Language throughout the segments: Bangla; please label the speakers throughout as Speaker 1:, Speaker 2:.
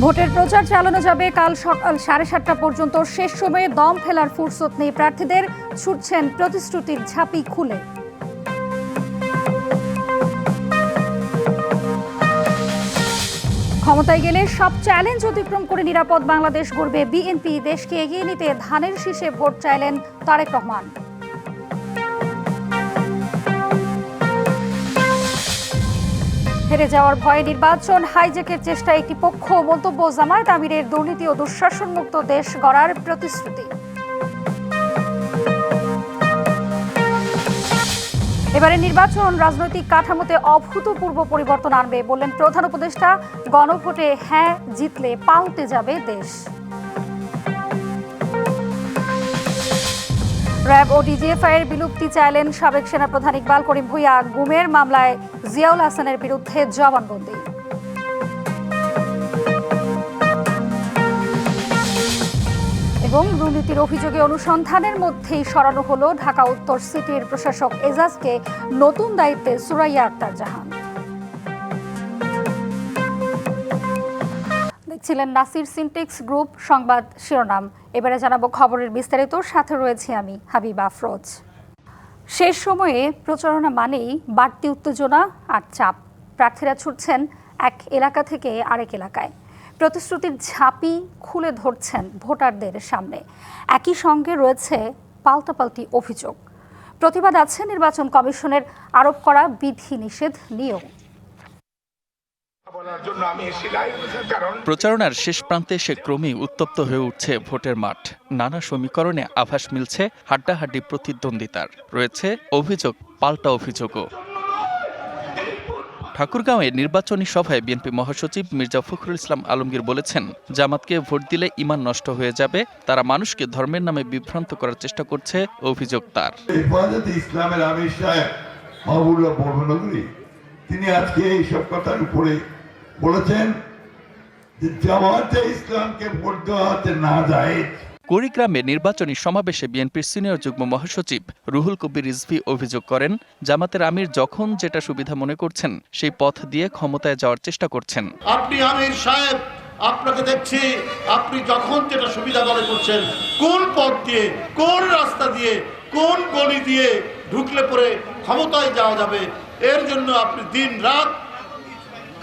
Speaker 1: ভোটের প্রচার চালানো যাবে কাল সকাল 7:30টা পর্যন্ত। শেষ সময়ে দম ফেলার ফুরসত নেই প্রার্থীদের, ছুটছেন প্রতিশ্রুতির ঝাঁপি খুলে। ক্ষমতায় গেলে সব চ্যালেঞ্জ অতিক্রম করে নিরাপদ বাংলাদেশ গড়বে বিএনপি। দেশকে এগিয়ে নিতে ধানের শীষে ভোট চাইলেন তারেক রহমান। হেরে যাওয়ার ভয়ে নির্বাচন হাইজ্যাকের চেষ্টায় একটি পক্ষ, মন্তব্য জামায়াত আমিরের দুর্নীতি ও দুঃশাসন মুক্ত দেশ গড়ার প্রতিশ্রুতি। এবারে নির্বাচন রাজনৈতিক কাঠামোতে অভূতপূর্ব পরিবর্তন আনবে বললেন প্রধান উপদেষ্টা। গণভোটে হ্যাঁ জিতলে পাল্টে যাবে দেশ। র্যাব ও ডিজিএফআই এর বিলুপ্তি চাইলেন সাবেক সেনাপ্রধান ইকবাল করিম ভূঁইয়া। গুমের মামলায় জিয়াউল হাসানের বিরুদ্ধে জবানবন্দি। এবং দুর্নীতির অভিযোগে অনুসন্ধানের মধ্যেই সরানো হলো ঢাকা উত্তর সিটির প্রশাসক এজাজকে। নতুন দায়িত্বে সুরাইয়া আক্তার জাহান। দেখছিলেন নাসির সিনটেক্স গ্রুপ সংবাদ শিরোনাম। এবারে জানাবো খবরের বিস্তারিত, সাথে রয়েছি আমি হাবিবা আফরোজ। শেষ সময়ে প্রচারণা মানেই বাড়তি উত্তেজনা আর চাপ। প্রার্থীরা ছুটছেন এক এলাকা থেকে আরেক এলাকায়, প্রতিশ্রুতির ঝাঁপি খুলে ধরছেন ভোটারদের সামনে। একই সঙ্গে রয়েছে পাল্টাপাল্টি অভিযোগ। প্রতিবাদ আছে নির্বাচন কমিশনের আরোপ করা বিধিনিষেধ নিয়েও।
Speaker 2: প্রচারণার শেষ প্রান্তে এসে ক্রমেই উত্তপ্ত হয়ে উঠছে ভোটের মাঠ। নানা সমীকরণে আভাস মিলছে হাড্ডাহাড্ডি প্রতিদ্বন্দ্বিতার। রয়েছে অভিযোগ পাল্টা অভিযোগও। ঠাকুরগাঁওয়ে নির্বাচনী সভায় বিএনপি মহাসচিব মির্জা ফখরুল ইসলাম আলমগীর বলেছেন, জামাতকে ভোট দিলে ঈমান নষ্ট হয়ে যাবে, তারা মানুষকে ধর্মের নামে বিভ্রান্ত করার চেষ্টা করছে, অভিযোগ তার।
Speaker 3: ইসলামের আমির সাহেব মাহবুবুল্লাহ বর্মনগরী তিনি আজকে এইসব কথার উপরে বলেছেন যে জামাতে ইসলামকে ভোট দেওয়া হতে না যায়।
Speaker 2: কুড়িগ্রামে নির্বাচনী সমাবেশে বিএনপির সিনিয়র যুগ্ম মহাসচিব রুহুল কবির রিজভী অভিযোগ করেন, জামাতের আমির যখন যেটা সুবিধা মনে করছেন সেই পথ দিয়ে ক্ষমতায় যাওয়ার চেষ্টা করছেন।
Speaker 4: আপনি আমির সাহেব, আপনাকে দেখছি আপনি যখন যেটা সুবিধা মনে করছেন, কোন পথ দিয়ে, কোন রাস্তা দিয়ে, কোন গলি দিয়ে ঢুকলে পরে ক্ষমতায় যাওয়া যাবে, এর জন্য আপনি দিন রাত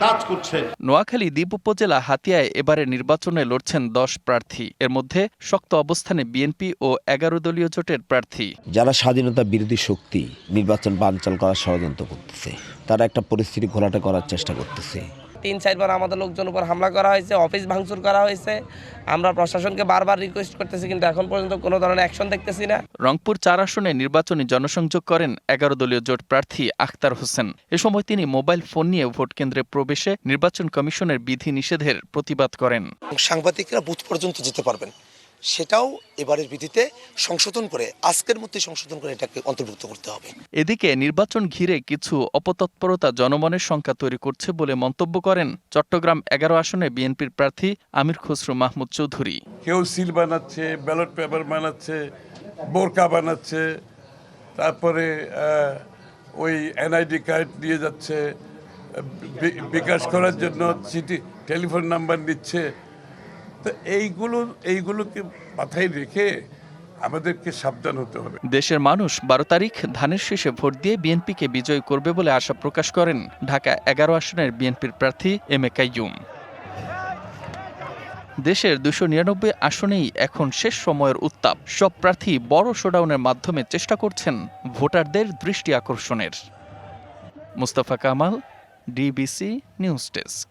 Speaker 4: কাজ করছে।
Speaker 2: নোয়াখালী দ্বীপ উপজেলা হাতিয়ায় এবারে নির্বাচনে লড়ছেন 10 প্রার্থী। এর মধ্যে শক্ত অবস্থানে বিএনপি ও 11 দলীয় জোটের প্রার্থী।
Speaker 5: যারা স্বাধীনতা বিরোধী শক্তি নির্বাচন বানচাল করার ষড়যন্ত্র করতেছে, তারা একটা পরিস্থিতি ঘোলাটে করার চেষ্টা করতেছে।
Speaker 6: 3-4 বার আমাদের লোকজন উপর হামলা করা হয়েছে, অফিস ভাঙচুর করা হয়েছে। আমরা প্রশাসনকে বারবার রিকোয়েস্ট করতেছি, কিন্তু এখন পর্যন্ত কোনো ধরনের অ্যাকশন দেখতেছি না।
Speaker 2: রংপুর 4 আসনে নির্বাচনী জনসংযোগ করেন 11 দলীয় জোট প্রার্থী আখতার হোসেন। এ সময় তিনি মোবাইল ফোন নিয়ে ভোট কেন্দ্রে প্রবেশে নির্বাচন কমিশনের বিধি নিষেধের প্রতিবাদ করেন।
Speaker 7: সাংবাদিকরা বুথ পর্যন্ত যেতে পারবেন, সেটাও এবারের বিধিতে সংশোধন করে, আজকের মধ্যে সংশোধন করে এটাকে অন্তর্ভুক্ত করতে হবে।
Speaker 2: এদিকে নির্বাচন ঘিরে কিছু অপতৎপরতা জনমনের শঙ্কা তৈরি করছে বলে মন্তব্য করেন চট্টগ্রাম 11 আসনে বিএনপির প্রার্থী আমির খসরু মাহমুদ চৌধুরী।
Speaker 8: কেউ সিল বানাচ্ছে, ব্যালট পেপার বানাচ্ছে, বোরকা বানাচ্ছে, তারপরে ওই এনআইডি কার্ড দিয়ে যাচ্ছে, বিকাশ করার জন্য চিঠি টেলিফোন নাম্বার নিচ্ছে। তো এইগুলোকে মাথায় রেখে আমাদেরকে সাবধান হতে হবে।
Speaker 2: দেশের মানুষ 12 তারিখ ধানের শীষে ভোট দিয়ে বিএনপিকে বিজয়ী করবে বলে আশা প্রকাশ করেন ঢাকা 11 আসনের বিএনপির প্রার্থী এম এ কাইয়ুম। দেশের 299 আসনেই এখন শেষ সময়ের উত্তাপ। সব প্রার্থী বড় শোডাউনের মাধ্যমে চেষ্টা করছেন ভোটারদের দৃষ্টি আকর্ষণের। Mustafa Kamal, DBC news desk.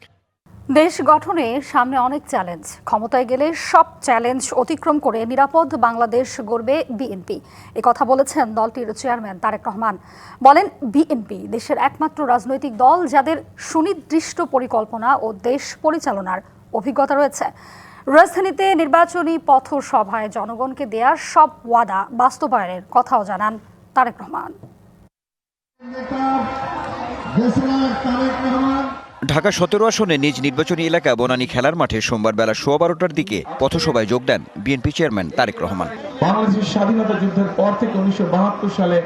Speaker 1: দেশ গঠনে সামনে অনেক চ্যালেঞ্জ। ক্ষমতায় গেলে সব চ্যালেঞ্জ অতিক্রম করে নিরাপদ বাংলাদেশ গড়বে বিএনপি। কথা বলেছেন দলটির চেয়ারম্যান তারেক রহমান। বলেন, বিএনপি দেশের একমাত্র রাজনৈতিক দল যাদের সুনির্দিষ্ট পরিকল্পনা ও দেশ পরিচালনার অভিজ্ঞতা রয়েছে। রাজধানীতে নির্বাচনী পথসভায় জনগণকে দেয়া সব ওয়াদা বাস্তবায়নের কথাও জানান তারেক রহমান।
Speaker 9: ঢাকা 17 আসনে নিজ নির্বাচনী এলাকা বনানী খেলার মাঠে সোমবার বেলা 12:15টার দিকে পথসভায় যোগ দেন বিএনপি চেয়ারম্যান তারেক রহমান।
Speaker 10: বাংলাদেশের স্বাধীনতা যুদ্ধের পর থেকে 1972 সালে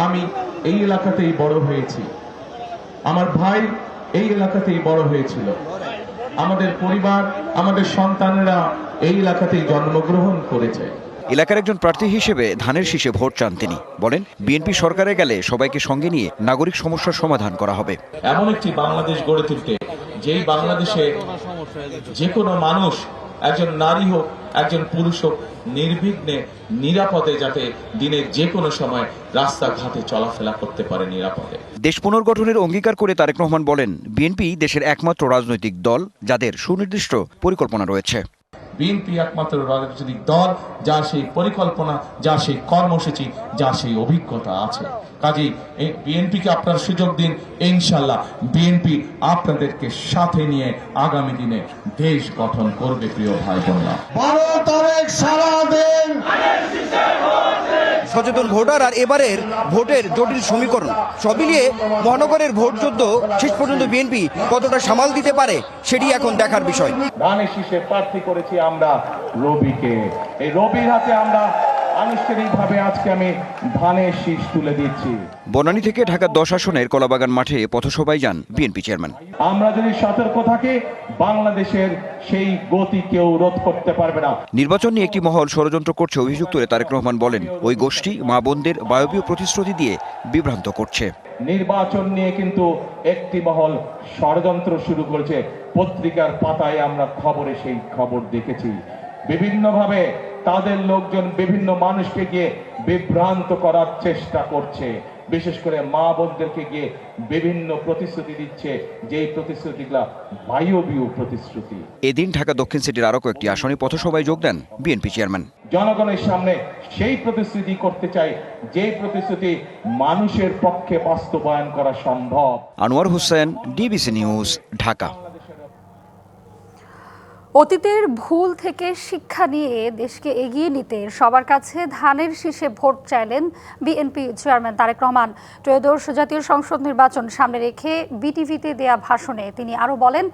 Speaker 10: আমি এই এলাকাতেই বড় হয়েছি। আমার ভাই এই এলাকাতেই বড় হয়েছিল। আমাদের পরিবার, আমাদের সন্তানেরা এই এলাকাতেই জন্মগ্রহণ করেছে।
Speaker 9: এলাকার একজন প্রার্থী হিসেবে ধানের শীষে ভোট চান তিনি। বলেন, বিএনপি সরকারে গেলে সবাইকে সঙ্গে নিয়ে নাগরিক সমস্যার সমাধান করা হবে।
Speaker 10: এমন একটি বাংলাদেশ গড়ে তুলতে, যেই বাংলাদেশে যে কোনো মানুষ, একজন নারী হোক একজন পুরুষ হোক, নির্বিঘ্নে নিরাপদে যাতে দিনের যে কোনো সময় রাস্তাঘাটে চলাফেরা করতে পারে নিরাপদে।
Speaker 9: দেশ পুনর্গঠনের অঙ্গীকার করে তারেক রহমান বলেন, বিএনপি দেশের একমাত্র রাজনৈতিক দল যাদের সুনির্দিষ্ট পরিকল্পনা রয়েছে।
Speaker 10: বিএনপি একমাত্র রাজনৈতিক দল যার সেই পরিকল্পনা, যার সেই কর্মসূচি, যার সেই অভিজ্ঞতা আছে। কাজেই বিএনপিকে আপনার সুযোগ দিন, ইনশাল্লাহ বিএনপি আপনাদেরকে সাথে নিয়ে আগামী দিনে দেশ গঠন করবে। প্রিয় ভাই বোনেরা,
Speaker 4: 12 তারিখ সারাদিন
Speaker 9: সচেতন ভোটার আর এবারের ভোটের জটিল সমীকরণ সব মিলিয়ে মহানগরের ভোট যুদ্ধ শেষ পর্যন্ত বিএনপি কতটা সামাল দিতে পারে সেটি এখন দেখার বিষয়।
Speaker 10: ধানের শীষে প্রার্থী করেছি আমরা রবিকে। এই রবির হাতে আমরা আনুষ্ঠানিকভাবে আজকে আমি ধানের শীষ তুলে দিচ্ছি।
Speaker 9: বনানী থেকে ঢাকা 10 আসনের কলাবাগান মাঠে পথসভায় যান বিএনপি চেয়ারম্যান।
Speaker 10: আমরা যদি সতর্ক থাকি, বাংলাদেশের সেই গতি কেউ রোধ করতে পারবে না।
Speaker 9: নির্বাচন নিয়ে একটি মহল ষড়যন্ত্র করছে অভিযোগ তুলে তারেক রহমান বলেন, ওই গোষ্ঠী মা বোনদের বায়বীয় প্রতিশ্রুতি দিয়ে বিভ্রান্ত করছে।
Speaker 10: নির্বাচন নিয়ে কিন্তু একটি মহল ষড়যন্ত্র শুরু করেছে। পত্রিকার পাতায় আমরা খবরে সেই খবর দেখেছি। বিভিন্নভাবে তাদের লোকজন বিভিন্ন মানুষকে গিয়ে বিভ্রান্ত করার চেষ্টা করছে। বিশেষ করে মা বোনদেরকে গিয়ে বিভিন্ন প্রতিশ্রুতি দিচ্ছে, যেই প্রতিশ্রুতিগুলা বায়বীয় প্রতিশ্রুতি।
Speaker 9: এদিন ঢাকা দক্ষিণ সিটির আরও কয়েকটি আসনে পথসভায় যোগ দেন বিএনপি চেয়ারম্যান।
Speaker 10: জনগণের সামনে সেই প্রতিশ্রুতি করতে চাই, যে প্রতিশ্রুতি মানুষের পক্ষে বাস্তবায়ন করা সম্ভব।
Speaker 9: Anwar Hossain, DBC news, Dhaka.
Speaker 1: অতীতের ভুল থেকে শিক্ষা নিয়ে দেশকে এগিয়ে নিতে সবার কাছে ধানের শীষে ভোট চাইলেন বিএনপি চেয়ারম্যান তারেক রহমান। ত্রয়োদশ জাতীয় সংসদ নির্বাচন সামনে রেখে বিটিভিতে দেয়া ভাষণে তিনি আরও বলেন,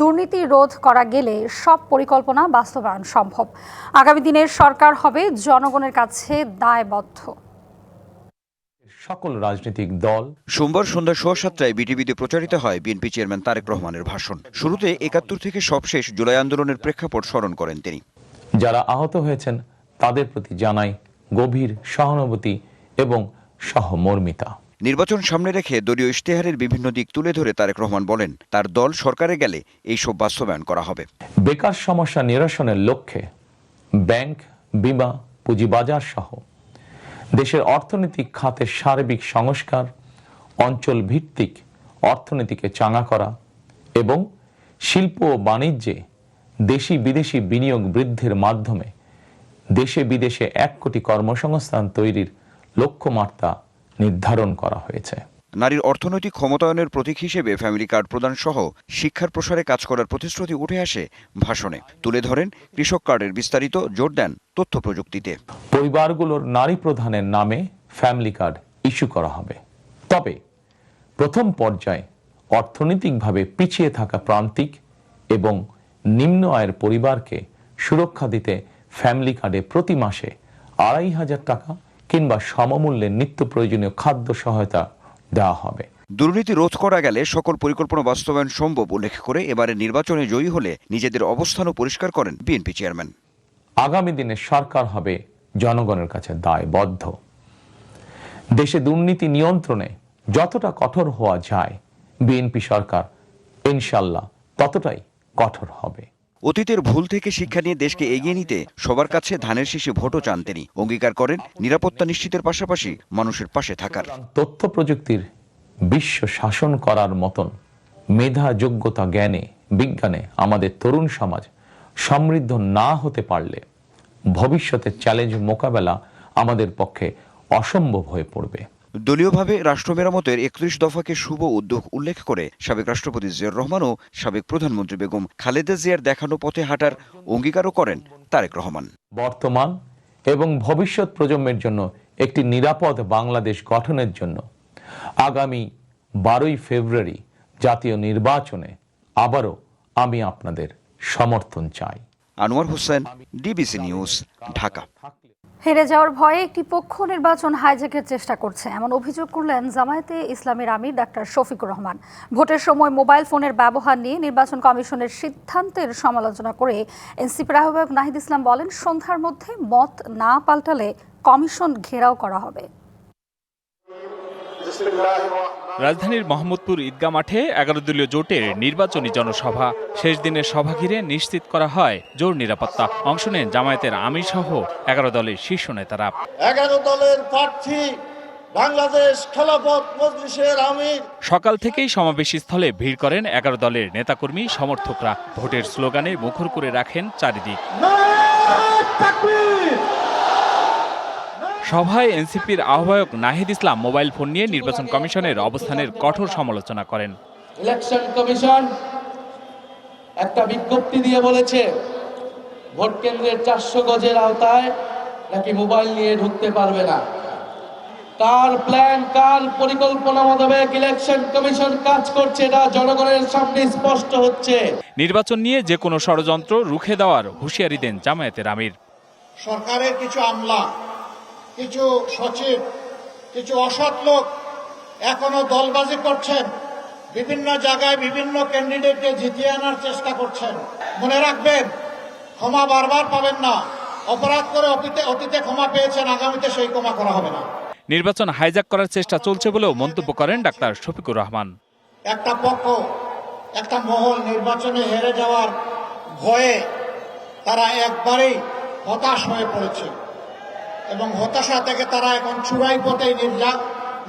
Speaker 1: দুর্নীতি রোধ করা গেলে সব পরিকল্পনা বাস্তবায়ন সম্ভব। আগামী দিনের সরকার হবে জনগণের কাছে দায়বদ্ধ।
Speaker 11: সকল রাজনৈতিক দল।
Speaker 9: সোমবার সন্ধ্যা 7:15টায় বিটিভিতে প্রচারিত হয় বিএনপি চেয়ারম্যান তারেক রহমানের ভাষণ। শুরুতে ৭১ থেকে সবশেষ জুলাই আন্দোলনের প্রেক্ষাপট স্মরণ করেন তিনি।
Speaker 11: যারা আহত হয়েছেন তাদের প্রতি জানাই গভীর সহানুভূতি এবং সহমর্মিতা।
Speaker 9: নির্বাচন সামনে রেখে দলীয় ইশতেহারের বিভিন্ন দিক তুলে ধরে তারেক রহমান বলেন, তার দল সরকারে গেলে এইসব বাস্তবায়ন করা হবে।
Speaker 11: বেকার সমস্যা নিরসনের লক্ষ্যে ব্যাংক, বিমা, পুঁজিবাজার সহ দেশের অর্থনৈতিক খাতের সার্বিক সংস্কার, অঞ্চল ভিত্তিক অর্থনীতিকে চাঙা করা এবং শিল্প ও বাণিজ্যে দেশি বিদেশি বিনিয়োগ বৃদ্ধির মাধ্যমে দেশে বিদেশে 1 কোটি কর্মসংস্থান তৈরির লক্ষ্যমাত্রা নির্ধারণ করা হয়েছে।
Speaker 9: নারীর অর্থনৈতিক ক্ষমতায়নের প্রতীক হিসেবে ফ্যামিলি কার্ড প্রদান সহ শিক্ষার প্রসারে কাজ করার প্রতিশ্রুতি উঠে আসে ভাষণে। তুলে ধরেন কৃষক কার্ডের বিস্তারিত, জোর দেন তথ্য প্রযুক্তিতে।
Speaker 11: পরিবারগুলোর নারী প্রধানের নামে ফ্যামিলি কার্ড ইস্যু করা হবে। তবে প্রথম পর্যায়ে অর্থনৈতিকভাবে পিছিয়ে থাকা প্রান্তিক এবং নিম্ন আয়ের পরিবারকে সুরক্ষা দিতে ফ্যামিলি কার্ডে প্রতি মাসে ২৫০০ টাকা কিংবা সমমূল্যে নিত্য প্রয়োজনীয় খাদ্য সহায়তা দেওয়া হবে।
Speaker 9: দুর্নীতি রোধ করা গেলে সকল পরিকল্পনা বাস্তবায়ন সম্ভব উল্লেখ করে এবারে নির্বাচনে জয়ী হলে নিজেদের অবস্থানও পরিষ্কার করেন বিএনপি চেয়ারম্যান।
Speaker 11: আগামী দিনে সরকার হবে জনগণের কাছে দায়বদ্ধ। দেশে দুর্নীতি নিয়ন্ত্রণে যতটা কঠোর হওয়া যায় বিএনপি সরকার ইনশাল্লাহ ততটাই কঠোর হবে।
Speaker 9: অতীতের ভুল থেকে শিক্ষা নিয়ে দেশকে এগিয়ে নিতে সবার কাছে ধানের শীষে ভোটও চান তিনি। অঙ্গীকার করেন নিরাপত্তা নিশ্চিতের পাশাপাশি মানুষের পাশে থাকার।
Speaker 11: তথ্য প্রযুক্তির বিশ্ব শাসন করার মতন মেধা, যোগ্যতা, জ্ঞানে, বিজ্ঞানে আমাদের তরুণ সমাজ সমৃদ্ধ না হতে পারলে ভবিষ্যতের চ্যালেঞ্জ মোকাবেলা আমাদের পক্ষে অসম্ভব হয়ে পড়বে।
Speaker 9: দলীয়ভাবে রাষ্ট্র মেরামতের ৩১ দফাকে শুভ উদ্যোগ উল্লেখ করে সাবেক রাষ্ট্রপতি জিয়াউর রহমান ও সাবেক প্রধানমন্ত্রী বেগম খালেদা জিয়ার দেখানো পথে হাঁটার অঙ্গীকারও করেন তারেক রহমান।
Speaker 11: বর্তমান এবং ভবিষ্যৎ প্রজন্মের জন্য একটি নিরাপদ বাংলাদেশ গঠনের জন্য আগামী ১২ই ফেব্রুয়ারি জাতীয় নির্বাচনে আবারও আমি আপনাদের সমর্থন চাই।
Speaker 9: Anwar Hossain, DBC news, Dhaka.
Speaker 1: হেরে যাওয়ার ভয়ে একটি পক্ষ নির্বাচন হাইজ্যাকের চেষ্টা করছে, এমন অভিযোগ করলেন জামায়াতে ইসলামীর আমির ডাক্তার শফিকুর রহমান। ভোটের সময় মোবাইল ফোনের ব্যবহার নিয়ে নির্বাচন কমিশনের সিদ্ধান্তের সমালোচনা করে এনসিপির আহ্বায়ক নাহিদ ইসলাম বলেন, সন্ধ্যার মধ্যে মত না পাল্টালে কমিশন ঘেরাও করা হবে।
Speaker 12: রাজধানীর মোহাম্মদপুর ঈদগাহ মাঠে ১১ দলীয় জোটের নির্বাচনী জনসভা। শেষ দিনের সভা ঘিরে নিশ্চিত করা হয় জোর নিরাপত্তা। অংশ নেন জামায়াতের আমির সহ ১১ দলের শীর্ষ নেতারা।
Speaker 4: ১১ দলের প্রার্থী বাংলাদেশ খেলাফত মজলিসের আমির।
Speaker 12: সকাল থেকেই সমাবেশী স্থলে ভিড় করেন ১১ দলের নেতাকর্মী সমর্থকরা। ভোটের স্লোগানে মুখর করে রাখেন চারিদিক। সভায় এনসিপির আহ্বায়ক নাহিদ ইসলাম মোবাইল ফোন নিয়ে নির্বাচন কমিশনের অবস্থানের কঠোর সমালোচনা করেন।
Speaker 13: ইলেকশন কমিশন একটা বিজ্ঞপ্তি দিয়ে বলেছে ভোট কেন্দ্রের ৪০০ গজের আওতায় নাকি মোবাইল নিয়ে ঢুকতে পারবে না। কার প্ল্যান, কার পরিকল্পনা মোতাবেক ইলেকশন কমিশন কাজ করছে এটা জনগণের সামনে স্পষ্ট হচ্ছে।
Speaker 12: নির্বাচন নিয়ে যে কোনো ষড়যন্ত্র রুখে দেওয়ার হুঁশিয়ারি দেন জামায়াতের আমির।
Speaker 4: সরকারের কিছু আমলা, কিছু সচিব, কিছু অসৎ লোক এখনো দলবাজি করছেন, বিভিন্ন জায়গায় বিভিন্ন ক্যান্ডিডেটকে জিতিয়ে আনার চেষ্টা করছেন। মনে রাখবেন, ক্ষমা বারবার পাবেন না। অপরাধ করে অতীতে ক্ষমা পেয়েছেন, আগামীতে সেই ক্ষমা করা হবে না।
Speaker 12: নির্বাচন হাইজ্যাক করার চেষ্টা চলছে বলেও মন্তব্য করেন ডাক্তার শফিকুর রহমান।
Speaker 4: একটা পক্ষ, একটা মহল নির্বাচনে হেরে যাওয়ার ভয়ে তারা একবারেই হতাশ হয়ে পড়েছে এবং হতাশা থেকে তারা এখন চূড়াই পথে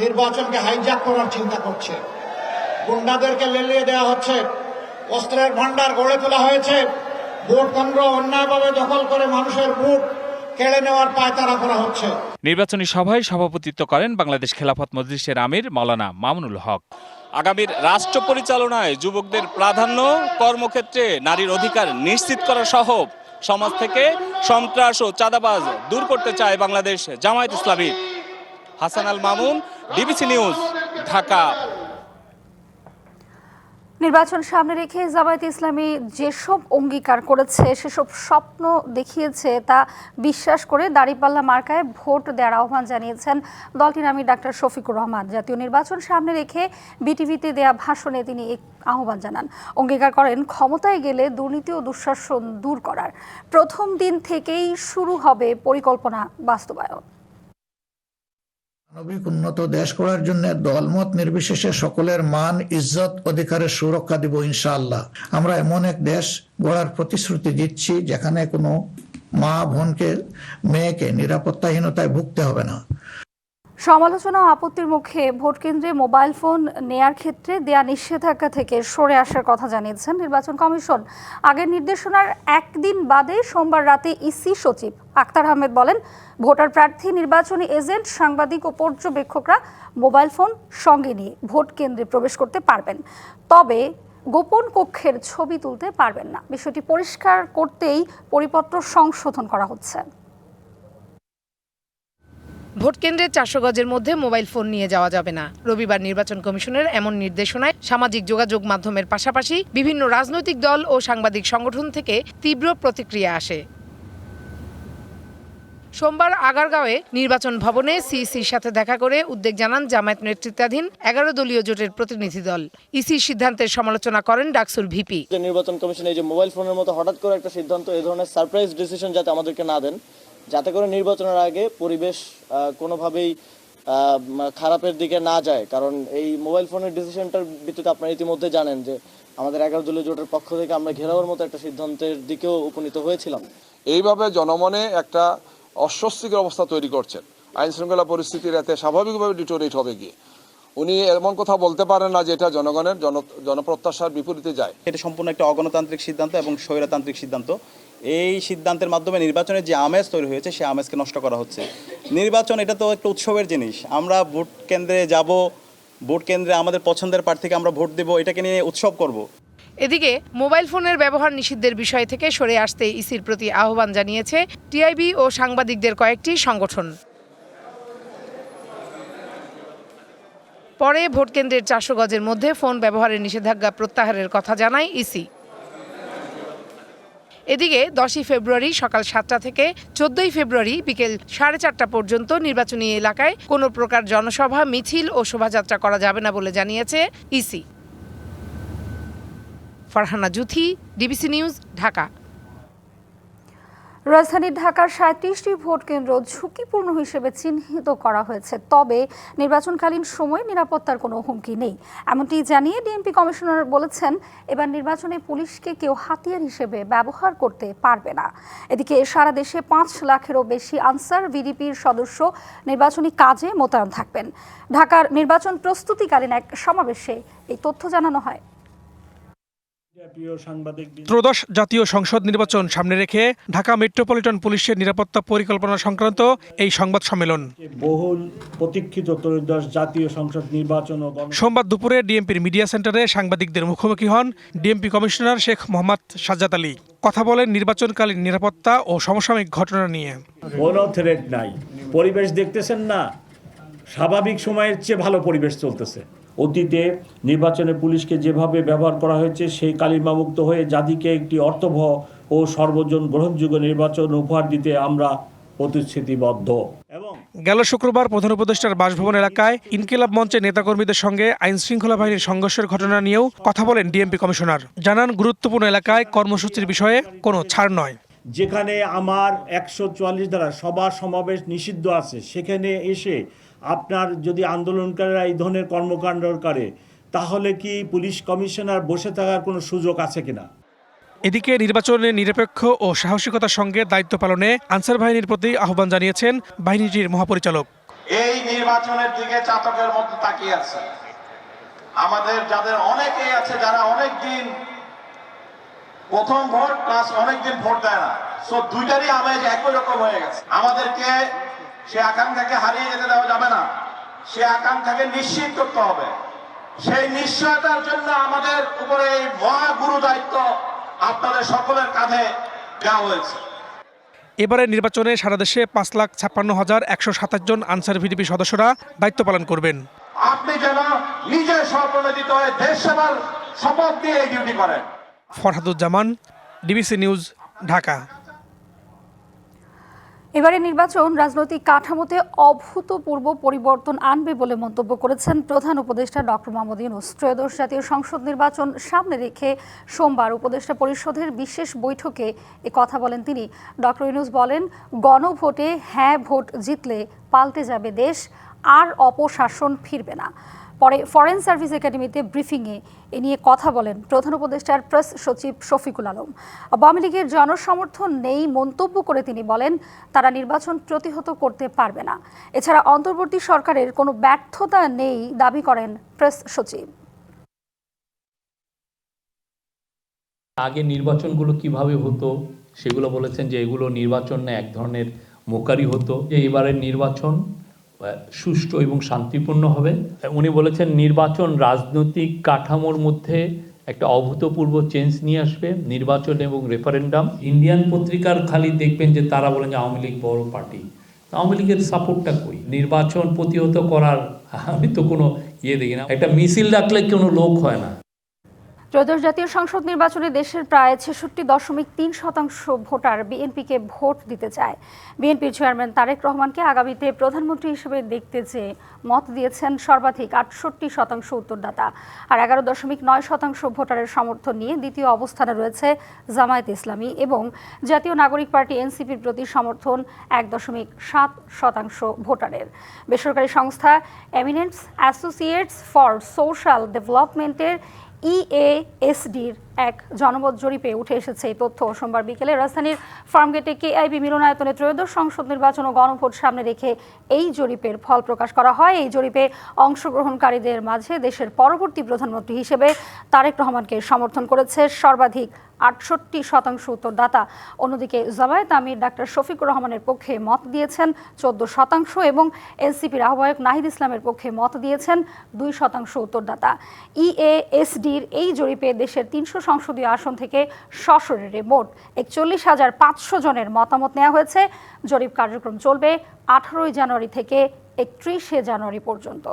Speaker 4: নির্বাচনকে হাইজ্যাক করার চিন্তা করছে। গুন্ডাদেরকে লেলিয়ে দেওয়া হচ্ছে, অস্ত্রের ভান্ডার গড়ে তোলা হয়েছে, ভোট কেন্দ্র অন্যায়ভাবে দখল করে মানুষের ভোট কেড়ে নেওয়ার পায়তারা করা হচ্ছে।
Speaker 12: নির্বাচনী সভায় সভাপতিত্ব করেন বাংলাদেশ খেলাফত মজলিসের আমির মাওলানা মামুনুল হক।
Speaker 14: আগামীর রাষ্ট্র পরিচালনায় যুবকদের প্রাধান্য, কর্মক্ষেত্রে নারীর অধিকার নিশ্চিত করা সহ সমাজ থেকে সন্ত্রাস ও চাঁদাবাজ দূর করতে চায় বাংলাদেশ জামায়াত ইসলামী। Hasan Al Mamun, DBC news, Dhaka.
Speaker 1: নির্বাচন সামনে রেখে জামায়াত ইসলামী যেসব অঙ্গীকার করেছে, সেসব স্বপ্ন দেখিয়েছে তা বিশ্বাস করে দাঁড়িপাল্লা মার্কায় ভোট দেওয়ার আহ্বান জানিয়েছেন দলটির আমির ডাক্তার শফিকুর রহমান। জাতীয় নির্বাচন সামনে রেখে বিটিভিতে দেয়া ভাষণে তিনি এক আহ্বান জানান। অঙ্গীকার করেন, ক্ষমতায় গেলে দুর্নীতি ও দুঃশাসন দূর করার প্রথম দিন থেকেই শুরু হবে পরিকল্পনা বাস্তবায়ন।
Speaker 15: মানবিক উন্নত দেশ গড়ার জন্য দলমত নির্বিশেষে সকলের মান, ইজ্জত, অধিকারের সুরক্ষা দিব ইনশাআল্লাহ। আমরা এমন এক দেশ গড়ার প্রতিশ্রুতি দিচ্ছি যেখানে কোনো মা, বোনকে, মেয়েকে নিরাপত্তাহীনতায় ভুগতে হবে না।
Speaker 1: সমালোচনা ও আপত্তির মুখে ভোট কেন্দ্রে মোবাইল ফোন নেয়ার ক্ষেত্রে দেয়া নিষেধাজ্ঞা থেকে সরে আসার কথা জানিয়েছেন নির্বাচন কমিশন। আগের নির্দেশনার একদিন বাদে সোমবার রাতে ইসি সচিব আক্তার আহমেদ বলেন, ভোটার প্রার্থী, নির্বাচনী এজেন্ট, সাংবাদিক ও পর্যবেক্ষকরা মোবাইল ফোন সঙ্গে নিয়ে ভোট কেন্দ্রে প্রবেশ করতে পারবেন, তবে গোপন কক্ষের ছবি তুলতে পারবেন না। বিষয়টি পরিষ্কার করতেই পরিপত্র সংশোধন করা হচ্ছে।
Speaker 16: ভোট কেন্দ্রে ৪০০ গজের মধ্যে মোবাইল ফোন নিয়ে যাওয়া যাবে না। রবিবার নির্বাচন কমিশনের এমন নির্দেশনায় সামাজিক যোগাযোগ মাধ্যমের পাশাপাশি বিভিন্ন রাজনৈতিক দল ও সাংবাদিক সংগঠন থেকে তীব্র প্রতিক্রিয়া আসে। সোমবার আগারগাঁওয়ে নির্বাচন ভবনে সিইসির সাথে দেখা করে উদ্বেগ জানান জামায়াত নেতৃত্বাধীন ১১ দলীয় জোটের প্রতিনিধি দল। ইসির সিদ্ধান্তের সমালোচনা করেন ডাকসুর ভিপি।
Speaker 17: নির্বাচন কমিশন এই যে মোবাইল ফোনের মতো হঠাৎ করে একটা সিদ্ধান্ত, এই ধরনের সারপ্রাইজ ডিসিশন যাতে আমাদেরকে না দেন, যাতে করে নির্বাচনের আগে পরিবেশ কোনোভাবেই খারাপের দিকে না যায়। কারণ এই মোবাইল ফোনের ডিসিশনটার ভিত্তিতে আপনারা ইতিমধ্যে জানেন যে আমাদের ১১ দলীয় জোটের পক্ষ থেকে আমরা ঘেরাওয়ের মতো একটা সিদ্ধান্তের দিকেও উপনীত হয়েছিলাম।
Speaker 18: এইভাবে জনমনে একটা অস্বস্তিকর অবস্থা তৈরি করছেন। আইন শৃঙ্খলা পরিস্থিতির এতে স্বাভাবিকভাবে ডিটোরেট হবে গিয়ে উনি এমন কথা বলতে পারেন না যে এটা জনগণের জনপ্রত্যাশার বিপরীতে যায়।
Speaker 19: এটা সম্পূর্ণ একটা অগণতান্ত্রিক সিদ্ধান্ত এবং স্বৈরতান্ত্রিক সিদ্ধান্ত। এই সিদ্ধান্তের মাধ্যমে নির্বাচনের যে আমেজ তৈরি হয়েছে সে আমেজকে নষ্ট করা হচ্ছে। নির্বাচন এটা তো একটা উৎসবের জিনিস। আমরা ভোট কেন্দ্রে যাব, ভোট কেন্দ্রে আমাদের পছন্দের প্রার্থীকে আমরা ভোট দেব, এটাকে নিয়ে উৎসব করব।
Speaker 16: এদিকে মোবাইল ফোনের ব্যবহার নিষিদ্ধের বিষয় থেকে সরে আসতে ইসির প্রতি আহ্বান জানিয়েছে টিআইবি ও সাংবাদিকদের কয়েকটি সংগঠন। পরে ভোট কেন্দ্রের ৪০০ গজের মধ্যে ফোন ব্যবহারের নিষেধাজ্ঞা প্রত্যাহারের কথা জানায় ইসি। এদিকে 10ই ফেব্রুয়ারি সকাল 7টা থেকে 14ই ফেব্রুয়ারি বিকেল 4:30 পর্যন্ত নির্বাচনী এলাকায় কোনো প্রকার জনসভা, মিছিল ও শোভাযাত্রা করা যাবে না বলে জানিয়েছে EC. Farhana Juthi, DBC news, Dhaka.
Speaker 1: রাজধানী ঢাকার 37টি ভোট কেন্দ্র ঝুঁকিপূর্ণ হিসেবে চিহ্নিত করা হয়েছে, তবে নির্বাচনকালীন সময়ে নিরাপত্তার কোনো হুমকি নেই, এমনটি জানিয়ে ডিএমপি কমিশনার বলেছেন এবার নির্বাচনে পুলিশকে কেউ হাতিয়ার হিসেবে ব্যবহার করতে পারবে না। এদিকে সারা দেশে 5 লাখেরও বেশি আনসার ভিডিপির সদস্য নির্বাচনী কাজে মোতায়েন থাকবেন। ঢাকার নির্বাচন প্রস্তুতিকালীন এক সমাবেশে এই তথ্য জানানো হয়।
Speaker 20: ত্রয়োদশ জাতীয় সংসদ নির্বাচন সামনে রেখে ঢাকা মেট্রোপলিটন পুলিশের নিরাপত্তা পরিকল্পনা সংক্রান্ত এই সংবাদ সম্মেলন
Speaker 21: বহুল প্রতীক্ষিত ত্রয়োদশ জাতীয় সংসদ নির্বাচন
Speaker 20: সোমবার দুপুরে ডিএমপির মিডিয়া সেন্টারে সাংবাদিকদের মুখোমুখি হন ডিএমপি কমিশনার শেখ মোহাম্মদ সাজ্জাদ আলী। কথা বলেন নির্বাচনকালীন নিরাপত্তা ও সমসাময়িক ঘটনা নিয়ে।
Speaker 21: কোনো থ্রেট নাই, পরিবেশ দেখতেছেন না, স্বাভাবিক সময়ের চেয়ে ভালো পরিবেশ চলতেছে। অতীতে নির্বাচনে পুলিশকে যেভাবে ব্যবহার করা হয়েছে সেই কালিমামুক্ত হয়ে জাতিকে একটি অর্থবহ ও সর্বজন গ্রহণযোগ্য নির্বাচন উপহার দিতে আমরা প্রতিশ্রুতিবদ্ধ।
Speaker 20: গেল শুক্রবার প্রধান উপদেষ্টার বাসভবন এলাকায় ইনকিলাব মঞ্চের নেতাকর্মীদের সঙ্গে আইন শৃঙ্খলা বাহিনীর সংঘর্ষের ঘটনা নিয়েও কথা বলেন ডিএমপি কমিশনার। জানান গুরুত্বপূর্ণ এলাকায় কর্মসূচির বিষয়ে কোনো ছাড় নয়।
Speaker 21: যেখানে আমার 144 দ্বারা সভা সমাবেশ নিষিদ্ধ আছে, সেখানে এসে আপনার যদি আন্দোলনকারীরা এই ধরনের কর্মকাণ্ড করে তাহলে কি পুলিশ কমিশনার বসে থাকার কোনো সুযোগ আছে কিনা?
Speaker 20: এদিকে নির্বাচনে নিরপেক্ষ ও সাহসিকতার সঙ্গে দায়িত্ব পালনে আনসার বাহিনীর প্রতি আহ্বান জানিয়েছেন বাহিনীটির মহাপরিচালক।
Speaker 22: এই নির্বাচনের দিকে চাতকের মতো তাকিয়ে আছে আমাদের, যাদের অনেকেই আছে যারা অনেক দিন প্রথম ভোট প্লাস অনেকদিন ভোট দেয় না, সো দুইটারই আমেজ একই রকম হয়ে গেছে। আমাদেরকে সে আকাঙ্ক্ষাকে হারিয়ে যেতে দেওয়া যাবে না, সে আকাঙ্ক্ষাকে নিশ্চিত করতে হবে। সেই নিশ্চয়তার জন্য আমাদের উপরে এই মহা গুরু দায়িত্ব আপনাদের সকলের কাঁধে দেওয়া হয়েছে।
Speaker 20: এবারে নির্বাচনে সারা দেশে 5,56,127 জন আনসার ভিডিপি সদস্যরা দায়িত্ব পালন করবেন।
Speaker 22: আপনি যেন নিজে স্বপ্রণোদিত হয়ে দেশ সেবার শপথ দিয়ে এই ডিউটি করেন।
Speaker 20: Farhaduzzaman, DBC news, Dhaka.
Speaker 1: এবারে নির্বাচন রাজনৈতিক কাঠামোতে অভূতপূর্ব পরিবর্তন আনবে বলে মন্তব্য করেছেন প্রধান উপদেষ্টা ডক্টর মোহাম্মদ ইউনূস। ত্রয়োদশ জাতীয় সংসদ নির্বাচন সামনে রেখে সোমবার উপদেষ্টা পরিষদের বিশেষ বৈঠকে এ কথা বলেন তিনি। ডক্টর ইউনূস বলেন, গণভোটে হ্যাঁ ভোট জিতলে পাল্টে যাবে দেশ, আর অপশাসন ফিরবে না। পরে ফরেন সার্ভিস একাডেমিতে ব্রিফিংয়ে এ নিয়ে কথা বলেন প্রধান উপদেষ্টার প্রেস সচিব শফিকুল আলম। আওয়ামী লীগের জনসমর্থন নেই মন্তব্য করে তিনি বলেন, তারা নির্বাচন প্রতিহত করতে পারবে না। এছাড়া অন্তর্বর্তী সরকারের কোনো ব্যর্থতা নেই দাবি করেন প্রেস সচিব।
Speaker 23: আগে নির্বাচনগুলো কিভাবে হতো সেগুলো বলেছেন যে এগুলো নির্বাচন না এক ধরনের মোকারি হতো, যে এবারের নির্বাচন সুষ্ঠু এবং শান্তিপূর্ণ হবে। উনি বলেছেন নির্বাচন রাজনৈতিক কাঠামোর মধ্যে একটা অভূতপূর্ব চেঞ্জ নিয়ে আসবে, নির্বাচন এবং রেফারেন্ডাম। ইন্ডিয়ান পত্রিকার খালি দেখবেন যে তারা বলেন যে আওয়ামী লীগ বড় পার্টি, আওয়ামী লীগের সাপোর্টটা কই? নির্বাচন প্রতিহত করার আমি তো কোনো দেখি না, একটা মিছিল ডাকলে কোনো লোক হয় না।
Speaker 1: ত্রয়োদশ জাতীয় সংসদ নির্বাচনে দেশের প্রায় 66.3% ভোটার বিএনপিকে ভোট দিতে চায়। বিএনপির চেয়ারম্যান তারেক রহমানকে আগামীতে প্রধানমন্ত্রী হিসেবে দেখতে চেয়ে মত দিয়েছেন সর্বাধিক 68% উত্তরদাতা। আর 11.9% ভোটারের সমর্থন নিয়ে দ্বিতীয় অবস্থানে রয়েছে জামায়াতে ইসলামী এবং জাতীয় নাগরিক পার্টি এনসিপির প্রতি সমর্থন 1.7% ভোটারের। বেসরকারি সংস্থা এমিনেন্স অ্যাসোসিয়েটস ফর সোশ্যাল ডেভেলপমেন্টের EASDর এক জনমত জরিপে উঠে এসেছে এই তথ্য। সোমবার বিকেলে রাজধানীর ফার্মগেটে কেআইবি মিলনায়তনে ত্রয়োদশ সংসদ নির্বাচন ও গণভোট সামনে রেখে এই জরিপের ফল প্রকাশ করা হয়। এই জরিপে অংশগ্রহণকারীদের মাঝে দেশের পরবর্তী প্রধানমন্ত্রী হিসেবে তারেক রহমানকে সমর্থন করেছে সর্বাধিক 68% উত্তরদাতা। অন্যদিকে জামায়াত আমির ডাক্তার শফিকুর রহমানের পক্ষে মত দিয়েছেন 14% এবং এনসিপির আহ্বায়ক নাহিদ ইসলামের পক্ষে মত দিয়েছেন 2% উত্তরদাতা। EASDর এই জরিপে দেশের 300 সংসদীয় আসন থেকে সশরীরে মোট 41,500 জনের মতামত নেওয়া হয়েছে। জরিপ কার্যক্রম চলবে 18 জানুয়ারি থেকে 31 জানুয়ারি পর্যন্ত।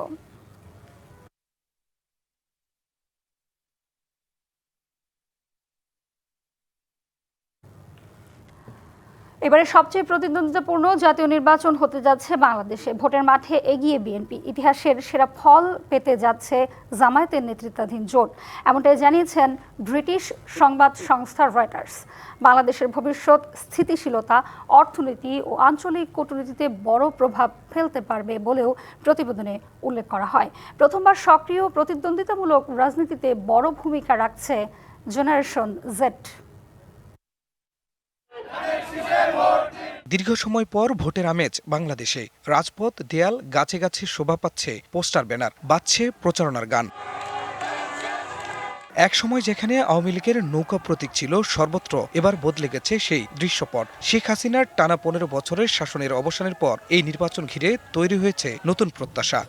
Speaker 1: এবারে সবচেয়ে প্রতিদ্বন্দ্বিতাপূর্ণ জাতীয় নির্বাচন হতে যাচ্ছে বাংলাদেশে। ভোটের মাঠে এগিয়ে বিএনপি, ইতিহাসের সেরা ফল পেতে যাচ্ছে জামায়াতের নেতৃত্বাধীন জোট, এমনটাই জানিয়েছেন ব্রিটিশ সংবাদ সংস্থা রয়টার্স। বাংলাদেশের ভবিষ্যৎ স্থিতিশীলতা, অর্থনীতি ও আঞ্চলিক কূটনীতিতে বড় প্রভাব ফেলতে পারবে বলেও প্রতিবেদনে উল্লেখ করা হয়। প্রথমবার সক্রিয় প্রতিদ্বন্দ্বিতামূলক রাজনীতিতে বড় ভূমিকা রাখছে জেনারেশন জেড।
Speaker 3: দীর্ঘ সময় পর ভোটের আমেজ বাংলাদেশে। রাজপথ, দেয়াল, গাছে গাছে শোভা পাচ্ছে পোস্টার, ব্যানার, বাজছে প্রচারণার গান। এক সময় যেখানে আওয়ামী লীগের নৌকা প্রতীক ছিল সর্বত্র, এবার বদলে গেছে সেই দৃশ্যপট। শেখ হাসিনার টানা 15 বছরের শাসনের অবসানের পর এই নির্বাচন ঘিরে তৈরি হয়েছে নতুন প্রত্যাশা।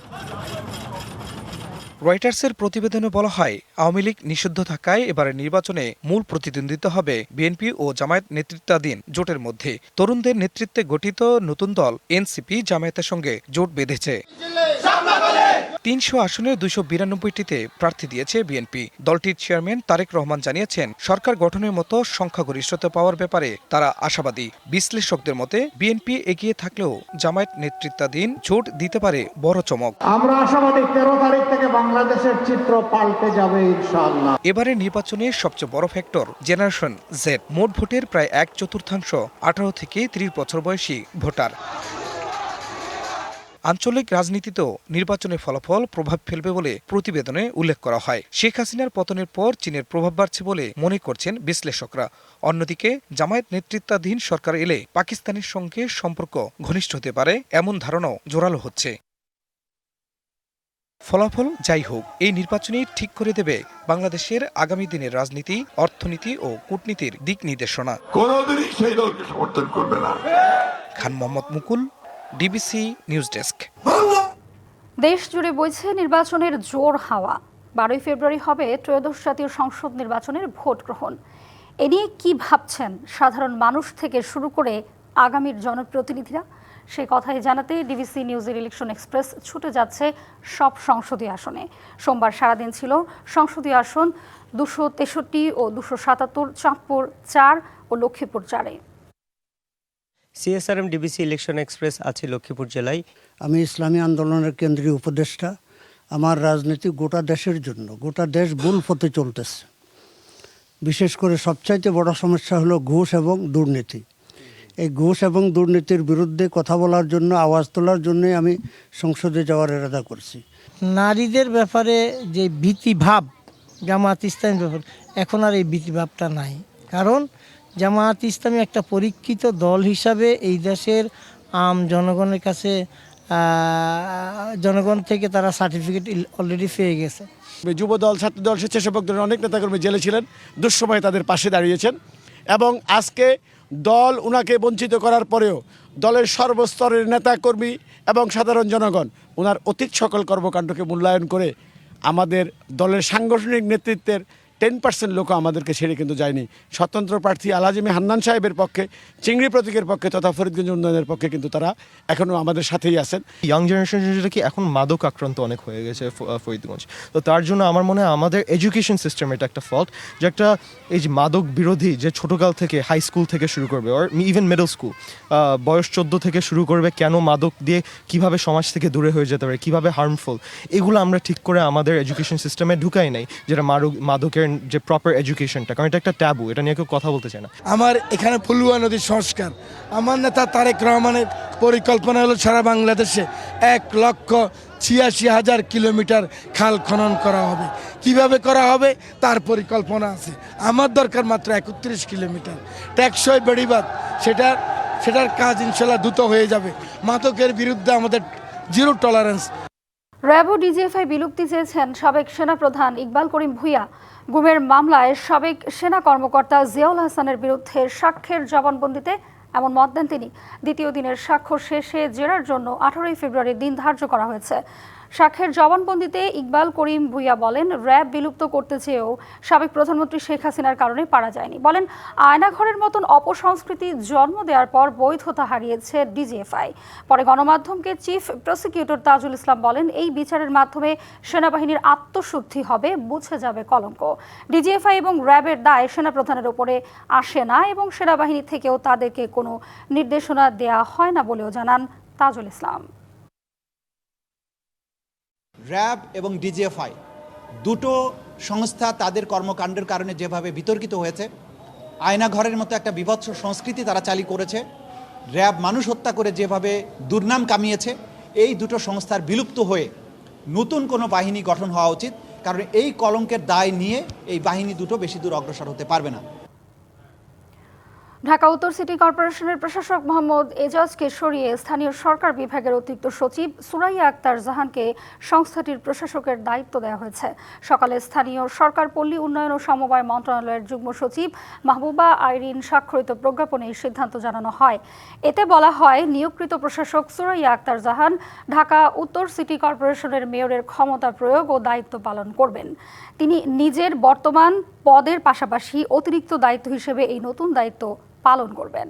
Speaker 3: রয়টার্সের প্রতিবেদনে বলা হয়, আওয়ামী লীগ নিষিদ্ধ থাকায় এবারের নির্বাচনে মূল প্রতিদ্বন্দ্বিতা হবে বিএনপি ও জামায়াত নেতৃত্বাধীন জোটের মধ্যে। তরুণদের নেতৃত্বে গঠিত নতুন দল এনসিপি জামায়াতের সঙ্গে জোট বেঁধেছে। 300 আসনে 292টিতে প্রার্থী দিয়েছে বিএনপি। দলটির চেয়ারম্যান তারেক রহমান জানিয়েছেন, সরকার গঠনের মতো সংখ্যাগরিষ্ঠতা পাওয়ার ব্যাপারে তারা আশাবাদী। বিশ্লেষকদের মতে বিএনপি এগিয়ে থাকলেও জামায়াত নেতৃত্বাধীন জোট দিতে পারে বড় চমক।
Speaker 5: আমরা আশাবাদী 13 তারিখ থেকে বাংলাদেশের চিত্র পাল্টে যাবে ইনশাআল্লাহ।
Speaker 3: এবারের নির্বাচনে সবচেয়ে বড় ফ্যাক্টর জেনারেশন জেড। মোট ভোটের প্রায় 1/4 18 থেকে 30 বছর বয়সী ভোটার। আঞ্চলিক রাজনীতিতেও নির্বাচনের ফলাফল প্রভাব ফেলবে বলে প্রতিবেদনে উল্লেখ করা হয়। শেখ হাসিনার পতনের পর চীনের প্রভাব বাড়ছে বলে মনে করছেন বিশ্লেষকরা। অন্যদিকে জামায়াত নেতৃত্বাধীন সরকার এলে পাকিস্তানের সঙ্গে সম্পর্ক ঘনিষ্ঠ হতে পারে, এমন ধারণাও জোরালো হচ্ছে। ফলাফল যাই হোক, এই নির্বাচনই ঠিক করে দেবে বাংলাদেশের আগামী দিনের রাজনীতি, অর্থনীতি ও কূটনীতির দিক নির্দেশনা।
Speaker 6: কোনদিনই সেই দলকে সমর্থন করবে না।
Speaker 3: খান মোহাম্মদ মুকুল, ডিবিসি নিউজ ডেস্ক।
Speaker 1: দেশ জুড়ে বইছে নির্বাচনের জোর হাওয়া। 12 ফেব্রুয়ারি হবে ত্রয়োদশ জাতীয় সংসদ নির্বাচনের ভোট গ্রহণ। এ নিয়ে কি ভাবছেন সাধারণ মানুষ থেকে শুরু করে আগামীর জনপ্রতিনিধিরা? সে কথাই জানাতে ডিবিসি নিউজের ইলেকশন এক্সপ্রেস ছুটে যাচ্ছে সব সংসদীয় আসনে। সোমবার সারাদিন ছিল সংসদীয় আসন 263 ও 277, চাঁদপুর 4 ও লক্ষ্মীপুর 4-এ।
Speaker 24: সিএসআরএম ডিবিসি ইলেকশন এক্সপ্রেস আছে লক্ষ্মীপুর জেলায়।
Speaker 5: আমি ইসলামী আন্দোলনের কেন্দ্রীয় উপদেষ্টা। আমার রাজনীতি গোটা দেশের জন্য, গোটা দেশ ভুল পথে চলতেছে। বিশেষ করে সবচাইতে বড় সমস্যা হলো ঘুষ এবং দুর্নীতি। এই ঘুষ এবং দুর্নীতির বিরুদ্ধে কথা বলার জন্য, আওয়াজ তোলার জন্যই আমি সংসদে যাওয়ার ইরাদা করছি।
Speaker 25: নারীদের ব্যাপারে যে ভীতিভাব জামায়াত ইসলামীর ব্যাপারে, এখন আর এই ভীতিভাবটা নাই। কারণ জামায়াত ইসলামী একটা পরীক্ষিত দল হিসাবে এই দেশের আম জনগণের কাছে, জনগণ থেকে তারা সার্টিফিকেট অলরেডি পেয়ে গেছে।
Speaker 26: যুব দল, ছাত্র দল, স্বেচ্ছাসেবক দলের অনেক নেতাকর্মী জেলে ছিলেন, দুঃসময়ে তাদের পাশে দাঁড়িয়েছেন এবং আজকে দল উনাকে বঞ্চিত করার পরেও দলের সর্বস্তরের নেতাকর্মী এবং সাধারণ জনগণ ওনার অতীত সকল কর্মকাণ্ডকে মূল্যায়ন করে আমাদের দলের সাংগঠনিক নেতৃত্বের 10% লোক আমাদেরকে ছেড়ে কিন্তু যায়নি। স্বতন্ত্র প্রার্থী আলহাজি হান্নান সাহেবের পক্ষে, চিংড়ি প্রতীকের পক্ষে তথা ফরিদগঞ্জ উন্নয়নের পক্ষে কিন্তু তারা এখনও আমাদের সাথেই আছেন।
Speaker 27: ইয়াং জেনারেশন যেটা কি এখন মাদক আক্রান্ত অনেক হয়ে গেছে ফরিদগঞ্জ, তো তার জন্য আমার মনে হয় আমাদের এডুকেশন সিস্টেম এটা একটা ফল্ট, যে একটা এই যে মাদক বিরোধী, যে ছোটোকাল থেকে হাই স্কুল থেকে শুরু করবে, আর ইভেন মিডল স্কুল বয়স 14 থেকে শুরু করবে, কেন মাদক দিয়ে কিভাবে সমাজ থেকে দূরে হয়ে যেতে পারে, কিভাবে হার্মফুল, এগুলো আমরা ঠিক করে আমাদের এডুকেশন সিস্টেমে ঢুকাই নাই, যেটা মাদকের যে প্রপার এডুকেশনটা, কারণ এটা একটা ট্যাবু, এটা নিয়ে কেউ কথা বলতে চায় না।
Speaker 28: আমার এখানে ফুলুয়া নদীর সংস্কার, আমার নেতা তারেক রহমানের পরিকল্পনা হলো সারা বাংলাদেশে 1,86,000 কিলোমিটার খাল খনন করা হবে। কিভাবে করা হবে তার পরিকল্পনা আছে। আমার দরকার মাত্র 31 কিলোমিটার টেকসই বেড়িবাঁধ, সেটার কাজ ইনশাল্লাহ দ্রুত হয়ে যাবে। মাদকের বিরুদ্ধে আমাদের জিরো টলারেন্স।
Speaker 1: র্যাব ও ডিজিএফআই বিলুপ্তি চেয়েছেন সাবেক সেনাপ্রধান ইকবাল করিম ভূঁইয়া। গুমের মামলায় সাবেক সেনা কর্মকর্তা জিয়াউল হাসানের বিরুদ্ধে সাক্ষ্যের জবানবন্দিতে এমন মত দেন তিনি। দ্বিতীয় দিনের সাক্ষ্য শেষে জেরার জন্য 18 ফেব্রুয়ারি দিন ধার্য করা হয়েছে। সাক্ষ্যের জবানবন্দিতে ইকবাল করিম ভুইয়া বলেন, র্যাব বিলুপ্ত করতে চেয়েও সাবেক প্রধানমন্ত্রী শেখ হাসিনার কারণে পারা যায়নি। বলেন, আয়নাঘরের মতন অপসংস্কৃতি জন্ম দেওয়ার পর বৈধতা হারিয়েছে ডিজিএফআই। পরে গণমাধ্যমকে চিফ প্রসিকিউটর তাজুল ইসলাম বলেন, এই বিচারের মাধ্যমে সেনাবাহিনীর আত্মশুদ্ধি হবে, মুছে যাবে কলঙ্ক। ডিজিএফআই এবং র্যাবের দায় সেনাপ্রধানের উপরে আসে না এবং সেনাবাহিনী থেকেও তাদেরকে কোনো নির্দেশনা দেয়া হয় না বলেও জানান তাজুল ইসলাম।
Speaker 2: র্যাব এবং ডিজিএফআই দুটো সংস্থা তাদের কর্মকাণ্ডের কারণে যেভাবে বিতর্কিত হয়েছে, আয়নাঘরের মতো একটা বিভৎস সংস্কৃতি তারা চালু করেছে, র্যাব মানুষ হত্যা করে যেভাবে দুর্নাম কামিয়েছে, এই দুটো সংস্থার বিলুপ্ত হয়ে নতুন কোনো বাহিনী গঠন হওয়া উচিত। কারণ এই কলঙ্কের দায় নিয়ে এই বাহিনী দুটো বেশি দূর অগ্রসর হতে পারবে না।
Speaker 1: ঢাকা উত্তর সিটি কর্পোরেশনের প্রশাসক মোহাম্মদ এজাজকে সরিয়ে স্থানীয় সরকার বিভাগের অতিরিক্ত সচিব সুরাইয়া আক্তার জাহানকে সংস্থাটির প্রশাসকের দায়িত্ব দেওয়া হয়েছে। সকালে স্থানীয় সরকার পল্লী উন্নয়ন ও সমবায় মন্ত্রণালয়ের যুগ্ম সচিব মাহবুবা আইরিন স্বাক্ষরিত প্রজ্ঞাপনে এই সিদ্ধান্ত জানানো হয়। এতে বলা হয়, নিয়োগকৃত প্রশাসক সুরাইয়া আক্তার জাহান ঢাকা উত্তর সিটি কর্পোরেশনের মেয়রের ক্ষমতা প্রয়োগ ও দায়িত্ব পালন করবেন। তিনি নিজের বর্তমান পদের পাশাপাশি অতিরিক্ত দায়িত্ব হিসেবে এই নতুন দায়িত্ব পালন করবেন।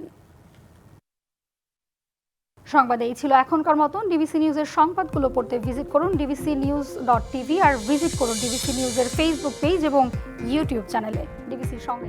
Speaker 1: সংবাদ এই ছিল এখনকার মতন। ডিবিসি নিউজের সংবাদগুলো পড়তে ভিজিট করুন dbcnews.tv আর ভিজিট করুন ডিবিসি নিউজের ফেসবুক পেজ এবং ইউটিউব চ্যানেলে। ডিবিসির সঙ্গে